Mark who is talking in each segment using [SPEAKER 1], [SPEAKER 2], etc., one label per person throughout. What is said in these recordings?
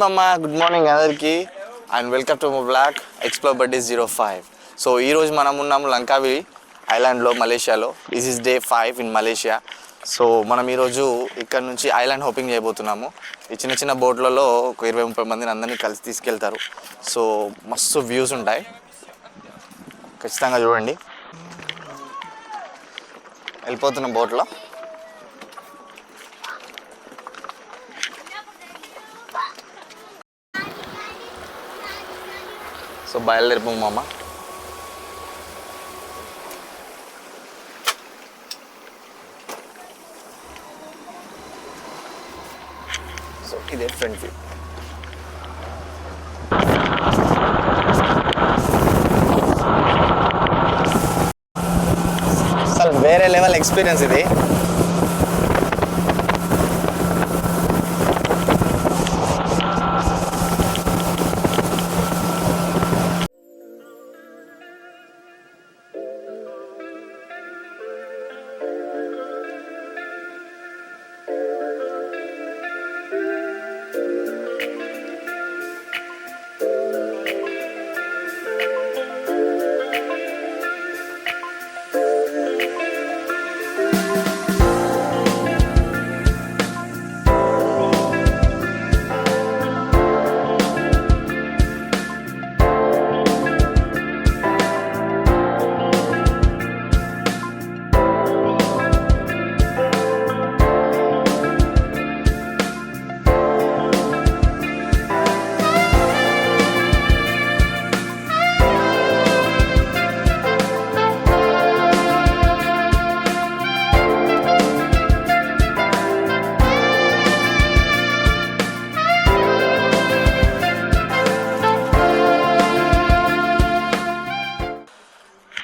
[SPEAKER 1] మమ్మ good morning అందరికి and welcome to my blog explore buddy 05. So ఈరోజు మనం ఉన్నాము లంకావి ఐలాండ్లో, మలేషియాలో. This is day 5 in Malaysia. So మనం ఈరోజు ఇక్కడ నుంచి ఐలాండ్ హోపింగ్ చేయబోతున్నాము. ఈ చిన్న చిన్న బోట్లలో ఒక 20-30 మందిని అందరినీ కలిసి తీసుకెళ్తారు. సో మస్తు వ్యూస్ ఉంటాయి, ఖచ్చితంగా చూడండి. వెళ్ళిపోతున్న బోట్లో సో బయలుదేరిపోం మామ. సో ఇదే ఫ్రంట్ వ్యూ. అసలు వేరే లెవెల్ ఎక్స్పీరియన్స్ ఇది.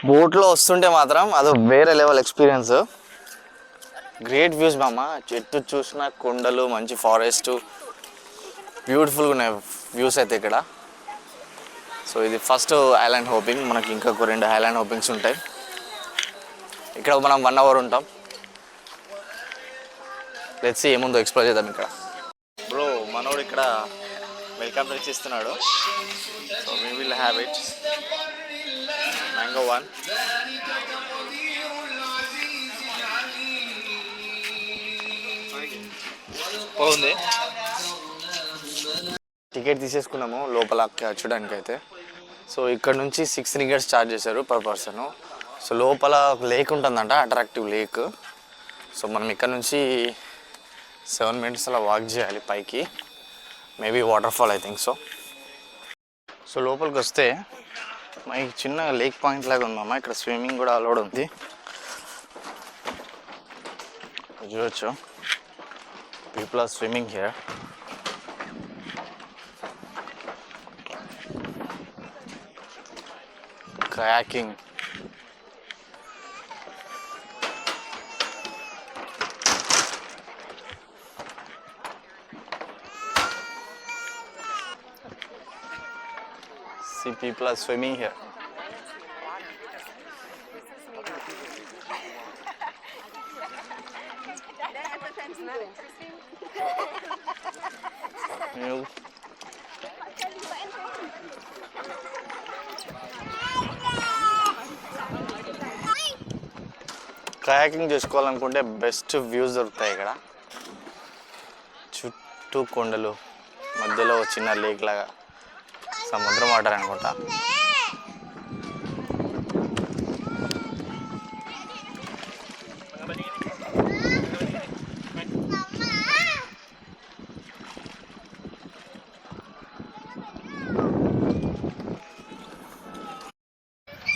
[SPEAKER 1] బోట్లో వస్తుంటే మాత్రం అది వేరే లెవెల్ ఎక్స్పీరియన్స్. గ్రేట్ వ్యూస్ మామ. చెట్టు చూసిన కొండలు, మంచి ఫారెస్ట్, బ్యూటిఫుల్గా ఉన్నాయి వ్యూస్ అయితే ఇక్కడ. సో ఇది ఫస్ట్ ఐలాండ్ హోపింగ్. మనకి ఇంకా 2 ఐలాండ్ హోపింగ్స్ ఉంటాయి. ఇక్కడ మనం 1 అవర్ ఉంటాం. లెట్స్ సీ ఏముందో ఎక్స్ప్లోర్ చేద్దాం ఇక్కడ. బ్రో మనోడు ఇక్కడ వెల్కమ్ డ్రింక్స్ ఇస్తున్నాడు. So we will have it. Mango 1. బాగుంది. టికెట్ తీసేసుకున్నాము లోపల చూడడానికి అయితే. సో ఇక్కడ నుంచి 6 ringgits ఛార్జ్ చేశారు పర్ పర్సన్. సో లోపల లేక్ ఉంటుందంట, అట్రాక్టివ్ లేక్. సో మనం ఇక్కడ నుంచి 7 minutes అలా వాక్ చేయాలి పైకి. Maybe water fall I think so. So లోపలికి వస్తే మనకి చిన్న లేక్ పాయింట్ లాగా ఉందమ్మా. ఇక్కడ స్విమ్మింగ్ కూడా అలౌడ్ ఉంది, చూడొచ్చు. People are swimming here. kayaking. See, people are swimming here. Kayaking చేసుకోవాలనుకుంటే బెస్ట్ వ్యూస్ దొరుకుతాయి ఇక్కడ. చుట్టూ కొండలు, మధ్యలో చిన్న లేక్ లాగా, సముద్రం వాటర్ అనుకుంటా.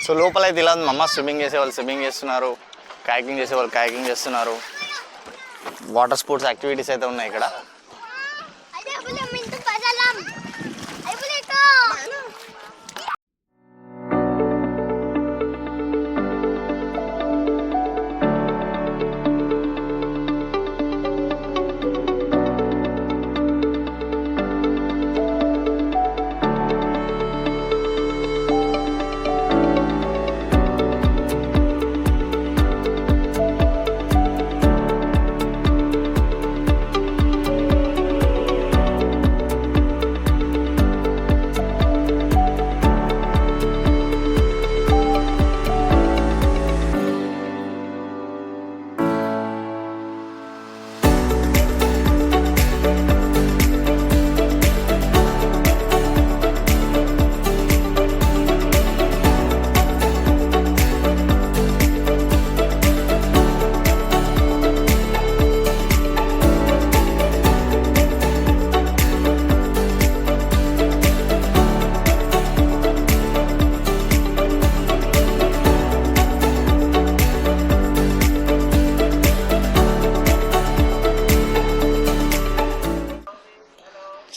[SPEAKER 1] సో లోపల అయితే ఇలా ఉంది. స్విమ్మింగ్ చేసేవాళ్ళు స్విమ్మింగ్ చేస్తున్నారు, కయాకింగ్ చేసేవాళ్ళు కయాకింగ్ చేస్తున్నారు. వాటర్ స్పోర్ట్స్ యాక్టివిటీస్ అయితే ఉన్నాయి ఇక్కడ.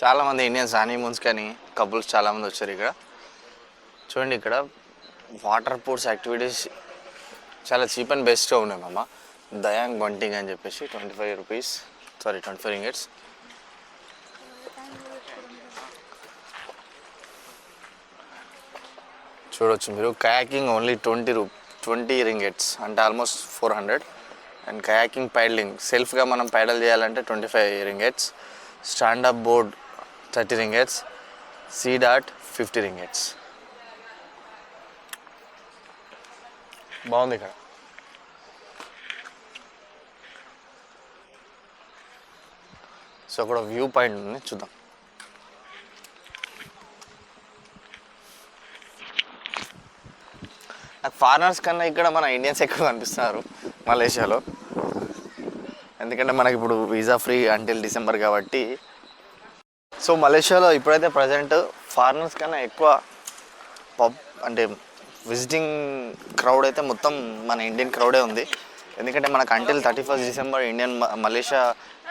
[SPEAKER 1] చాలామంది ఇండియన్స్ హనీమూన్స్ కానీ కపుల్స్ చాలామంది వచ్చారు ఇక్కడ. చూడండి ఇక్కడ వాటర్ స్పోర్ట్స్ యాక్టివిటీస్ చాలా చీప్ అండ్ బెస్ట్గా ఉన్నాయి మామ. దయాంగ్ బంటింగ్ అని చెప్పేసి 25 రూపీస్, సారీ 25 రింగిట్స్. చూడవచ్చు మీరు. కయాకింగ్ ఓన్లీ 20 రింగిట్స్ అంటే ఆల్మోస్ట్ 400. అండ్ కయాకింగ్ ప్యాడలింగ్ సెల్ఫ్గా మనం ప్యాడల్ చేయాలంటే 25 ringgits. Stand up board 30 ringgits. Sea dot 50 ringgits. బాగుంది ఇక్కడ. సో అక్కడ వ్యూ పాయింట్ ఉంది, చూద్దాం. నాకు ఫారినర్స్ కన్నా ఇక్కడ మన ఇండియన్స్ ఎక్కువ కనిపిస్తున్నారు మలేషియాలో. ఎందుకంటే మనకి ఇప్పుడు వీసా ఫ్రీ అంటిల్ డిసెంబర్ కాబట్టి. సో మలేషియాలో ఇప్పుడైతే ప్రజెంట్ ఫారినర్స్ కన్నా ఎక్కువ అంటే విజిటింగ్ క్రౌడ్ అయితే మొత్తం మన ఇండియన్ క్రౌడే ఉంది. ఎందుకంటే మనకు until 31 December Malaysia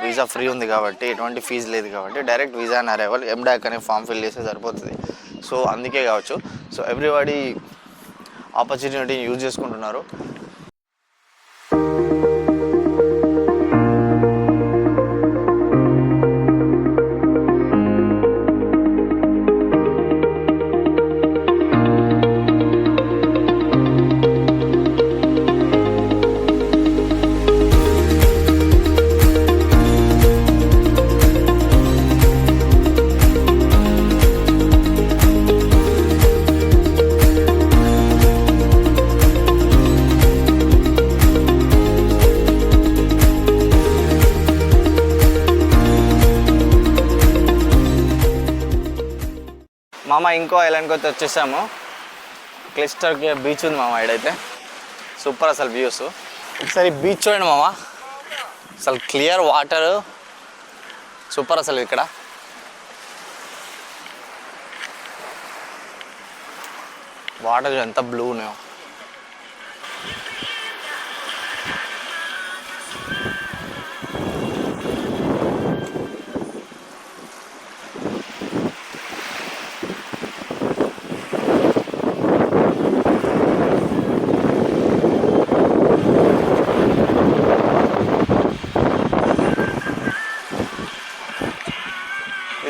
[SPEAKER 1] visa free ఉంది కాబట్టి, ఎటువంటి ఫీజు లేదు కాబట్టి డైరెక్ట్ వీసా అండ్ అరైవల్ ఎండాక్ అనే ఫామ్ ఫిల్ చేస్తే సరిపోతుంది. సో అందుకే కావచ్చు. సో ఎవ్రీబడి ఆపర్చునిటీని యూజ్ చేసుకుంటున్నారు. మామ ఇంకో ఐలాండ్కి అయితే వచ్చేసాము. క్లిస్టర్కి బీచ్ ఉంది మామ. ఇడైతే సూపర్ అసలు వ్యూస్. ఒకసారి బీచ్ చూడండి మామ, అసలు క్లియర్ వాటర్ సూపర్ అసలు. ఇక్కడ వాటర్ ఎంత బ్లూ ఉన్నాయో.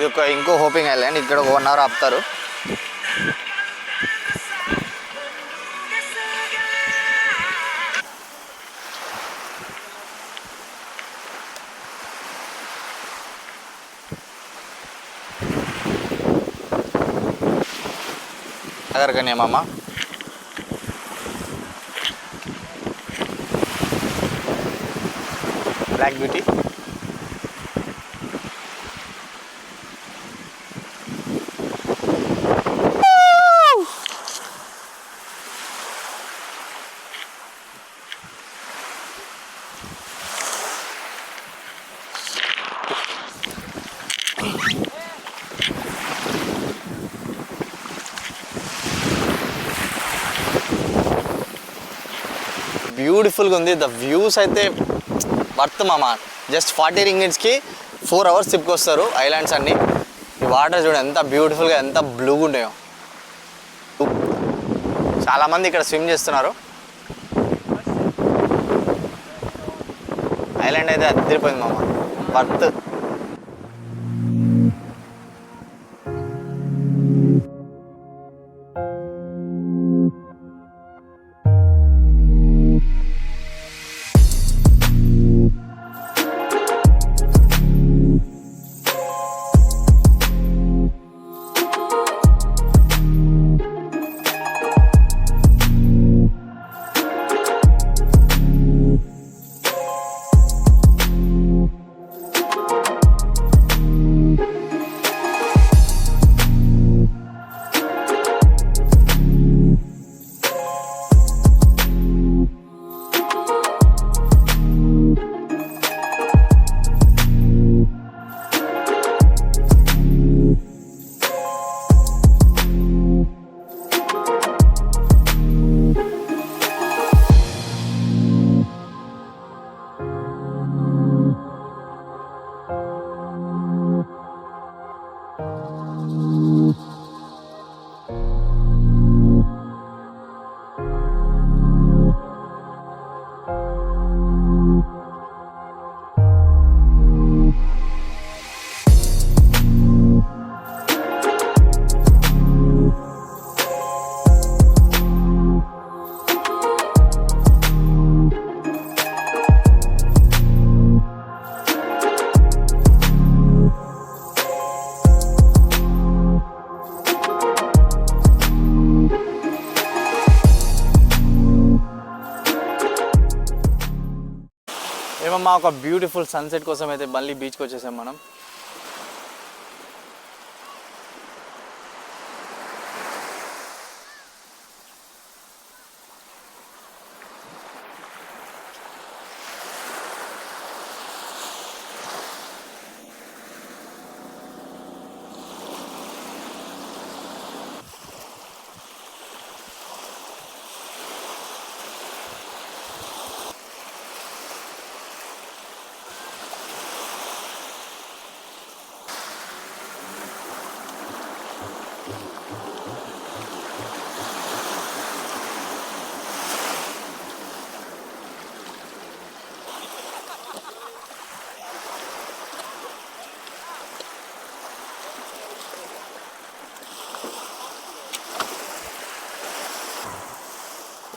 [SPEAKER 1] ఇది ఇంకో హోపింగ్ ఐలాండ్. ఇక్కడ 1 అవర్ ఆపుతారు. అగర్కనే మామ. Black beauty. బ్యూటిఫుల్గా ఉంది. ద వ్యూస్ అయితే వర్త్ మామ. జస్ట్ 40 రింగిట్స్కి 4 అవర్స్ తిప్పుకొస్తారు ఐలాండ్స్ అన్నీ. ఈ వాటర్ చూడండి ఎంత బ్యూటిఫుల్గా, ఎంత బ్లూగా ఉన్నాయో. చాలామంది ఇక్కడ స్విమ్ చేస్తున్నారు. ఐలాండ్ అయితే అదిరిపోయింది మామ, వర్త్. ఏమమ్మా ఒక బ్యూటిఫుల్ సన్సెట్ కోసం అయితే మళ్ళీ బీచ్కి వచ్చేసాం మనం.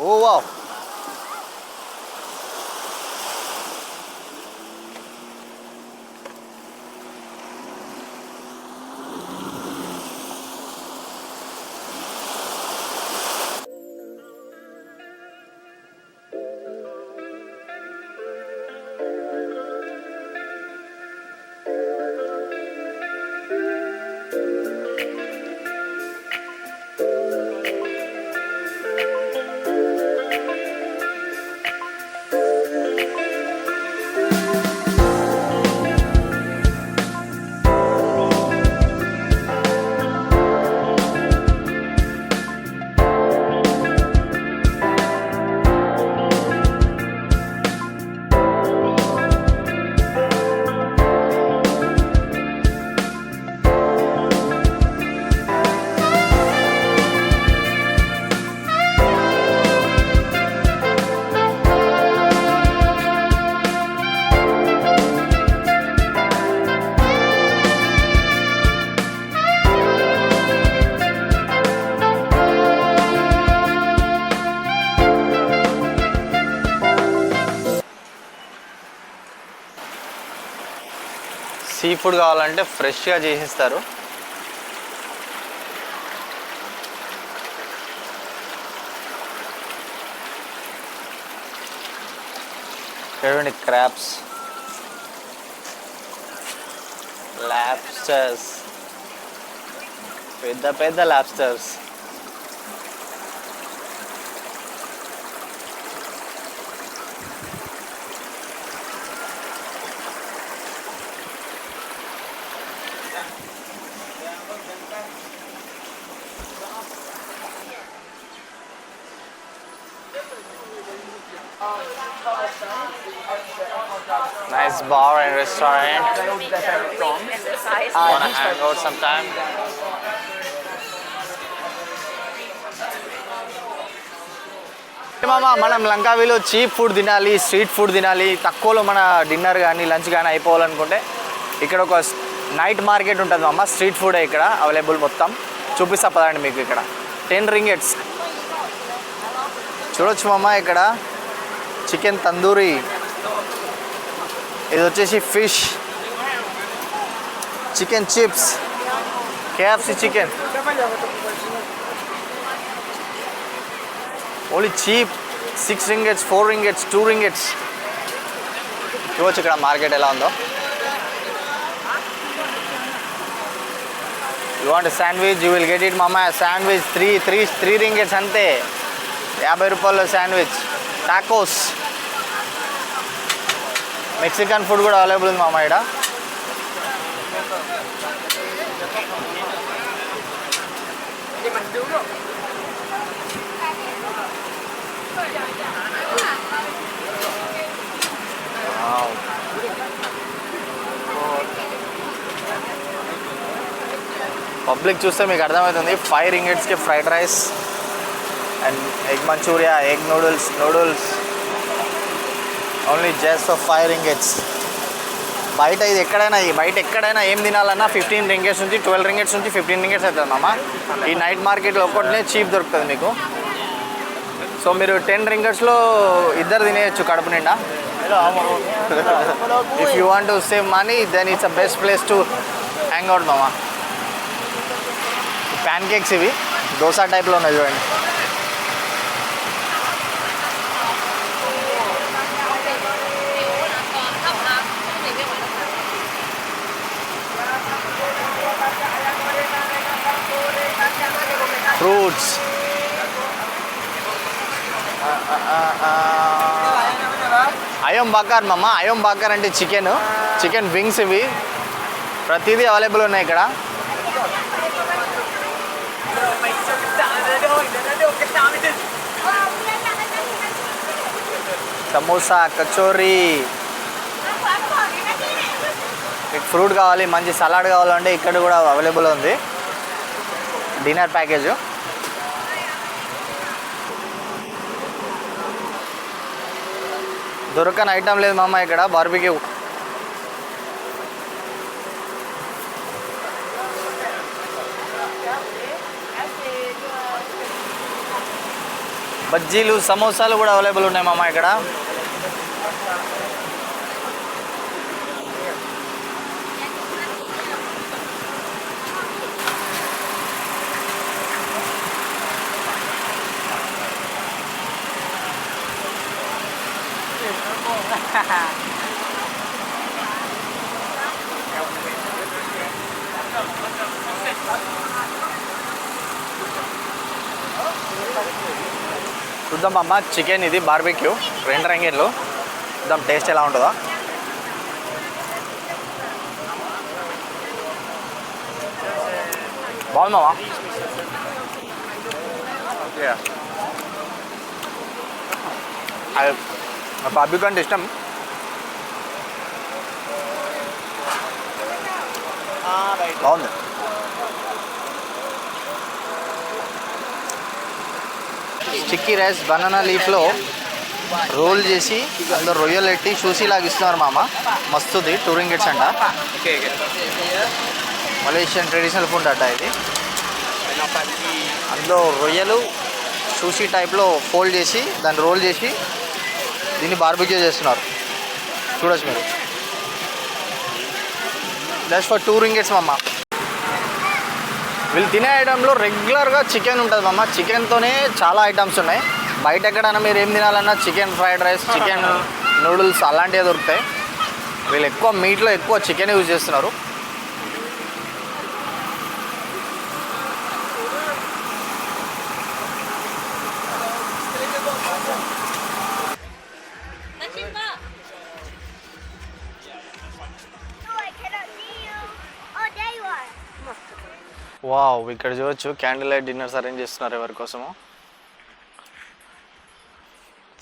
[SPEAKER 1] ఓ వావ్, సీ ఫుడ్ కావాలంటే ఫ్రెష్గా చేసిస్తారు. చూడండి, క్రాబ్స్, లాబ్స్టర్స్, పెద్ద పెద్ద lobsters. Nice bar and restaurant. Wanna hang out sometime? మామ, మనం లంకావీలో చీప్ ఫుడ్ తినాలి, స్ట్రీట్ ఫుడ్ తినాలి, తక్కువలో మన డిన్నర్ కానీ లంచ్ కానీ అయిపోవాలనుకుంటే ఇక్కడ ఒక నైట్ మార్కెట్ ఉంటుంది మామ. స్ట్రీట్ ఫుడ్ ఇక్కడ అవైలబుల్ మొత్తం చూపిస్తా పదండి మీకు. ఇక్కడ 10 ringgits చూడొచ్చు మామ. ఇక్కడ చికెన్ తందూరి, ఇది వచ్చేసి fish, chicken chips, KFC chicken, only cheap 6 ringgits, 4 ringgits, 2 ringgits. చూడొచ్చు ఇక్కడ మార్కెట్ ఎలా ఉందో. You want sandwich, you will get it మామ. శాండ్విచ్ 3 ringgits అంతే, 50 రూపాయల శాండ్విచ్. టాకోస్, మెక్సికన్ ఫుడ్ కూడా అవైలబుల్ ఉంది మామ ఇక్కడ. పబ్లిక్ చూస్తే మీకు అర్థమవుతుంది. 5 ringgitsకి fried rice and egg manchurian, egg noodles only just for 5 ringgits. బయట ఇది ఎక్కడైనా ఏం తినాలన్నా 15 ringgits నుంచి 12 ringgits నుంచి 15 ringgits అవుతుంది మామ. ఈ నైట్ మార్కెట్లో ఒక్కటినే చీప్ దొరుకుతుంది మీకు. సో మీరు 10 ringgitsలో ఇద్దరు తినేయచ్చు కడుపు నిండా. If you want to save money then it's a best place to hang out మామ. ప్యాన్ కేక్స్ ఇవి దోశ టైప్లో ఉన్నాయి చూడండి. ఫుడ్స్. అయోమ్ బాకర్ మమ్మ. అయోమ్ బాకర్ అంటే చికెన్ వింగ్స్. ఇవి ప్రతిదీ అవైలబుల్ ఉన్నాయి ఇక్కడ. సమోసా, కచోరీ. మీకు ఫ్రూట్ కావాలి, మంచి సలాడ్ కావాలంటే ఇక్కడ కూడా అవైలబుల్ ఉంది. Dinner package. దొరకని ఐటమ్ లేదు మామ ఇక్కడ బార్బిక్యూ. బజ్జీలు, సమోసాలు కూడా అవైలబుల్ ఉన్నాయి మామ ఇక్కడ. చూద్దాం అమ్మ. చికెన్ ఇది బార్బిక్యూ 2 రంగీలు. చూద్దాం టేస్ట్ ఎలా ఉంటుందో. బాగుందమ్మా. బార్బిక్యూ అంటే ఇష్టం. బాగుంది. చిక్కీ రైస్ బనానా లీఫ్లో రోల్ చేసి అందులో రొయ్యలు పెట్టి షూసీ లాగా ఇస్తున్నారు మామ. మస్తుంది. 2 రింగిట్స్ అంట. మలేషియన్ ట్రెడిషనల్ ఫుడ్ అట ఇది. అందులో రొయ్యలు షూసీ టైప్లో ఫోల్డ్ చేసి దాన్ని రోల్ చేసి దీన్ని బార్బిక్యూ చేస్తున్నారు. చూడొచ్చు మీరు. జస్ట్ ఫర్ 2 రింగిట్స్ మామ. వీళ్ళు తినే ఐటెంలో రెగ్యులర్గా చికెన్ ఉంటుంది మామ. చికెన్తోనే చాలా ఐటమ్స్ ఉన్నాయి. బయట ఎక్కడైనా మీరు ఏం తినాలన్నా chicken fried rice, chicken noodles అలాంటివి దొరుకుతాయి. వీళ్ళు ఎక్కువ మీట్లో ఎక్కువ చికెన్ యూజ్ చేస్తున్నారు. వావ్, ఇక్కడ చూడొచ్చు క్యాండిల్ లైట్ డిన్నర్స్ అరేంజ్ చేస్తున్నారు ఎవరి కోసము.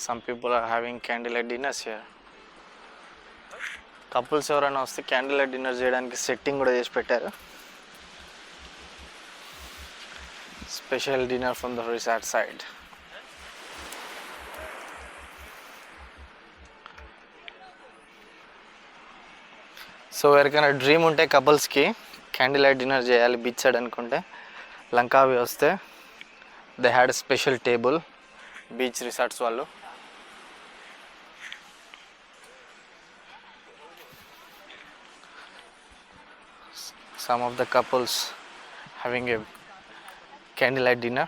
[SPEAKER 1] Some people are having candle light dinners here. Couples ఎవరైనా వస్తే క్యాండిల్ లైట్ డిన్నర్ చేయడానికి సెట్టింగ్ కూడా చేసి పెట్టారు. Special dinner from the resort side. So ఎవరికైనా డ్రీమ్ ఉంటే కపుల్స్కి క్యాండిల్ లైట్ డిన్నర్ చేయాలి బీచ్ సైడ్ అనుకుంటే లంకావి వస్తే they had special table beach resorts వాళ్ళు. Some of the couples having a candlelight dinner.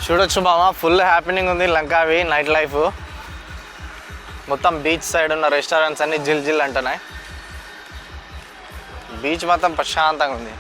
[SPEAKER 1] చూడొచ్చు మామ, ఫుల్ హ్యాపెనింగ్ ఉంది లంకావి. నైట్ లైఫ్ మొత్తం బీచ్ సైడ్ ఉన్న రెస్టారెంట్స్ అన్నీ జిల్ జిల్ అంటున్నాయి. బీచ్ మొత్తం ప్రశాంతంగా ఉంది.